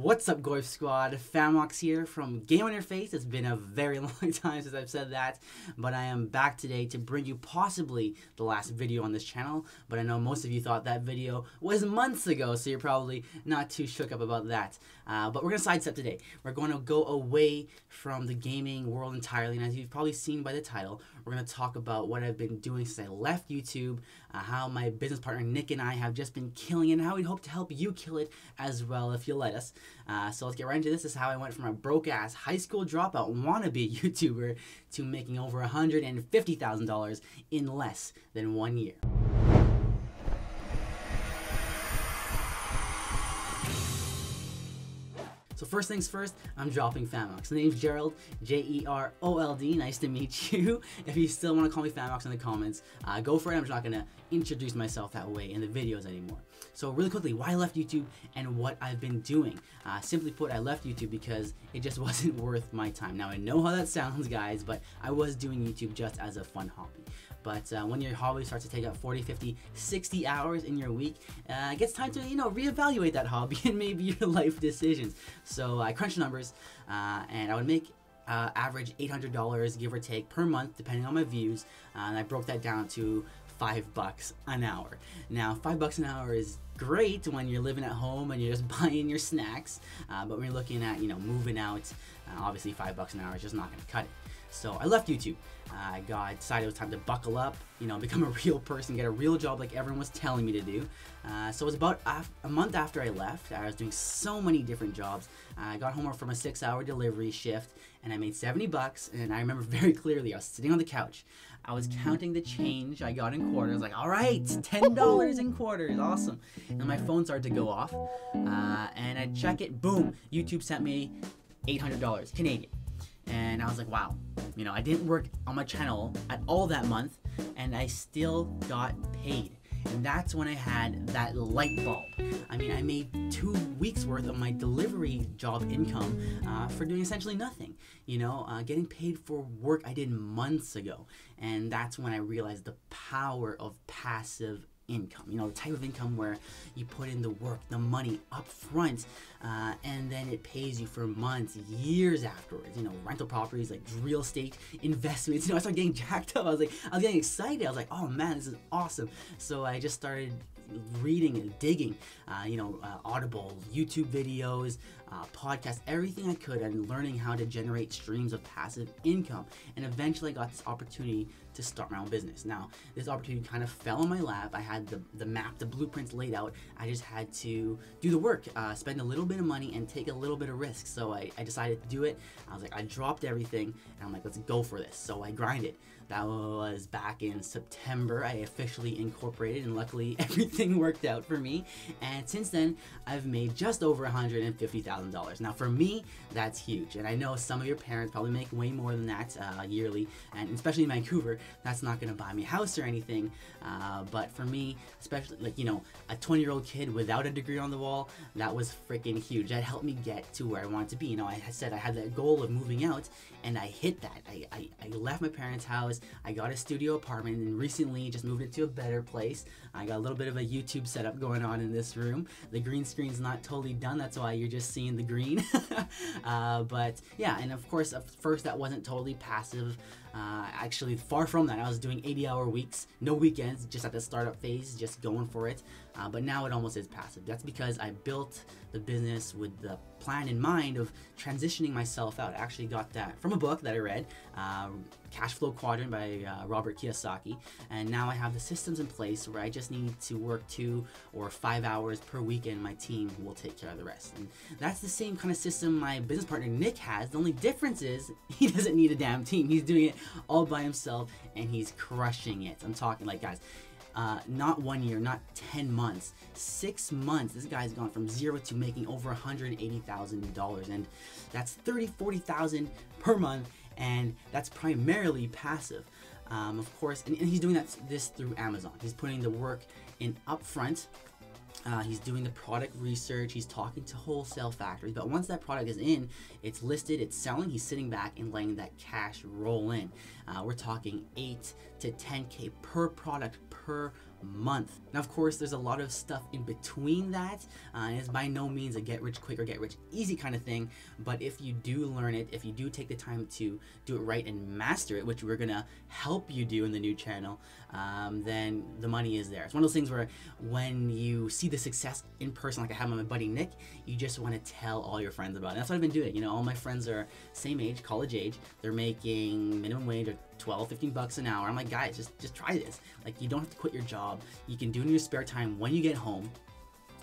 What's up, Golf Squad? Famox here from Game on Your Face. It's been a very long time since I've said that, but I am back today to bring you possibly the last video on this channel. But I know most of you thought that video was months ago, so you're probably not too shook up about that. But we're going to sidestep today. We're going to go away from the gaming world entirely, and as you've probably seen by the title, we're going to talk about what I've been doing since I left YouTube, how my business partner Nick and I have just been killing it, and how we hope to help you kill it as well if you let us. So let's get right into this. This is how I went from a broke-ass high school dropout wannabe YouTuber to making over $150,000 in less than 1 year. So first things first, I'm dropping Famox. The name's Gerald, J-E-R-O-L-D. Nice to meet you. If you still want to call me Famox in the comments, go for it. I'm just not going to introduce myself that way in the videos anymore. So really quickly, why I left YouTube and what I've been doing. Simply put, I left YouTube because it just wasn't worth my time. Now I know how that sounds, guys, but I was doing YouTube just as a fun hobby. But when your hobby starts to take up 40, 50, 60 hours in your week, it gets time to, reevaluate that hobby and maybe your life decisions. So I crunched numbers, and I would make average $800, give or take, per month, depending on my views. And I broke that down to $5 an hour. Now, $5 an hour is great when you're living at home and you're just buying your snacks. But when you're looking at, moving out, obviously $5 an hour is just not going to cut it. So I left YouTube. I decided it was time to buckle up, become a real person, get a real job like everyone was telling me to do. So it was about a month after I left. I was doing so many different jobs. I got home from a 6-hour delivery shift and I made $70. And I remember very clearly, I was sitting on the couch. I was counting the change I got in quarters. Like, all right, $10 in quarters, awesome. And my phone started to go off. And I check it, boom, YouTube sent me $800 Canadian. And I was like, wow, I didn't work on my channel at all that month, and I still got paid. And that's when I had that light bulb. I mean, I made 2 weeks worth of my delivery job income for doing essentially nothing. Getting paid for work I did months ago. And that's when I realized the power of passive income, the type of income where you put in the work, the money up front, and then it pays you for months, years afterwards. Rental properties, like real estate investments. I started getting jacked up. I was getting excited. I was like, oh man, this is awesome. So I just started reading and digging, Audible, YouTube videos, podcasts, everything I could, and learning how to generate streams of passive income. And eventually I got this opportunity to start my own business. Now, this opportunity kind of fell in my lap. I had the map, the blueprints laid out. I just had to do the work, spend a little bit of money and take a little bit of risk. So I decided to do it. I was like, I dropped everything and I'm like, let's go for this. So I grinded. That was back in September. I officially incorporated, and luckily everything worked out for me. And since then, I've made just over $150,000. Now, for me, that's huge. And I know some of your parents probably make way more than that yearly, and especially in Vancouver, that's not going to buy me a house or anything. But for me, especially a 20-year-old kid without a degree on the wall, that was freaking huge. That helped me get to where I wanted to be. I said I had that goal of moving out, and I hit that. I left my parents' house. I got a studio apartment and recently just moved into a better place. I got a little bit of a YouTube setup going on in this room. The green screen's not totally done, that's why you're just seeing the green. But yeah, and of course, at first that wasn't totally passive. Actually, far from that. I was doing 80-hour weeks, no weekends, just at the startup phase, just going for it. But now it almost is passive. That's because I built the business with the plan in mind of transitioning myself out. I actually got that from a book that I read, Cash Flow Quadrant by Robert Kiyosaki. And now I have the systems in place where I just need to work 2 or 5 hours per week and my team will take care of the rest. And that's the same kind of system my business partner Nick has. The only difference is he doesn't need a damn team. He's doing it all by himself and he's crushing it. I'm talking like, guys, not 1 year, not 10 months, 6 months. This guy's gone from zero to making over $180,000, and that's $40,000 per month, and that's primarily passive. Of course, and he's doing this through Amazon. He's putting the work in upfront. He's doing the product research, he's talking to wholesale factories, but once that product is in, it's listed, it's selling, he's sitting back and letting that cash roll in. We're talking 8 to 10K per product per month. Now, of course, there's a lot of stuff in between that, and it's by no means a get rich quick or get rich easy kind of thing, but if you do learn it, if you do take the time to do it right and master it, which we're gonna help you do in the new channel, then the money is there. It's one of those things where when you see the success in person, like I have my buddy Nick, you just want to tell all your friends about it. That's what I've been doing. You know, all my friends are same age, college age. They're making minimum wage or 12, 15 bucks an hour. I'm like, guys, just try this. Like, you don't have to quit your job. You can do it in your spare time when you get home.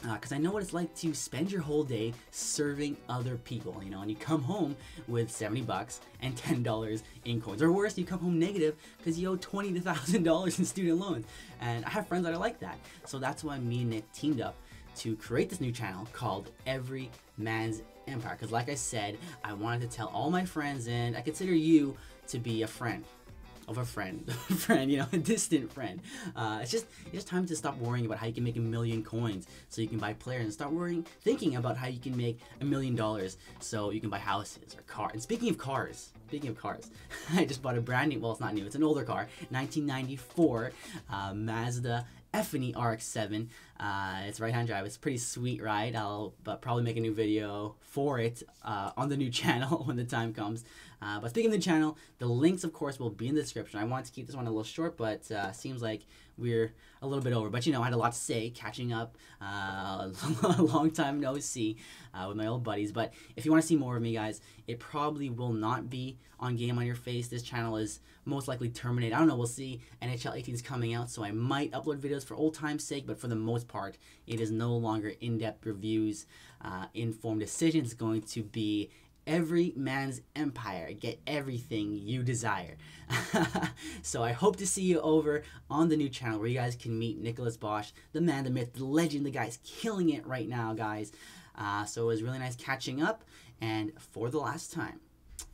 Because I know what it's like to spend your whole day serving other people, you know, and you come home with 70 bucks and $10 in coins. Or worse, you come home negative because you owe $20 to $1,000 in student loans. And I have friends that are like that. So that's why me and Nick teamed up to create this new channel called Every Man's Empire. Because like I said, I wanted to tell all my friends, and I consider you to be a friend of a friend, you know, a distant friend. It's just time to stop worrying about how you can make 1,000,000 coins so you can buy players, and start thinking about how you can make $1,000,000 so you can buy houses or cars. And speaking of cars, I just bought a brand new, well, it's not new, it's an older car, 1994 Mazda F&E RX-7. It's right-hand drive. It's a pretty sweet ride. I'll probably make a new video for it on the new channel when the time comes. But speaking of the channel, the links, of course, will be in the description. I wanted to keep this one a little short, but seems like we're a little bit over. But, you know, I had a lot to say, catching up, a long time no see with my old buddies. But if you want to see more of me, guys, it probably will not be on Game on Your Face. This channel is most likely terminated. I don't know, we'll see. NHL 18 is coming out, so I might upload videos for old time's sake, but for the most part, it is no longer in-depth reviews, informed decisions. It's going to be Every Man's Empire. Get everything you desire. So I hope to see you over on the new channel where you guys can meet Nicholas Bosch, the man, the myth, the legend. The guy's killing it right now, guys. So it was really nice catching up. And for the last time,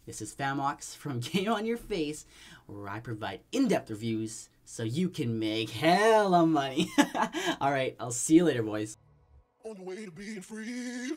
this is Famox from Game on Your Face, where I provide in-depth reviews so you can make hella money. All right, I'll see you later, boys. On the way to being free.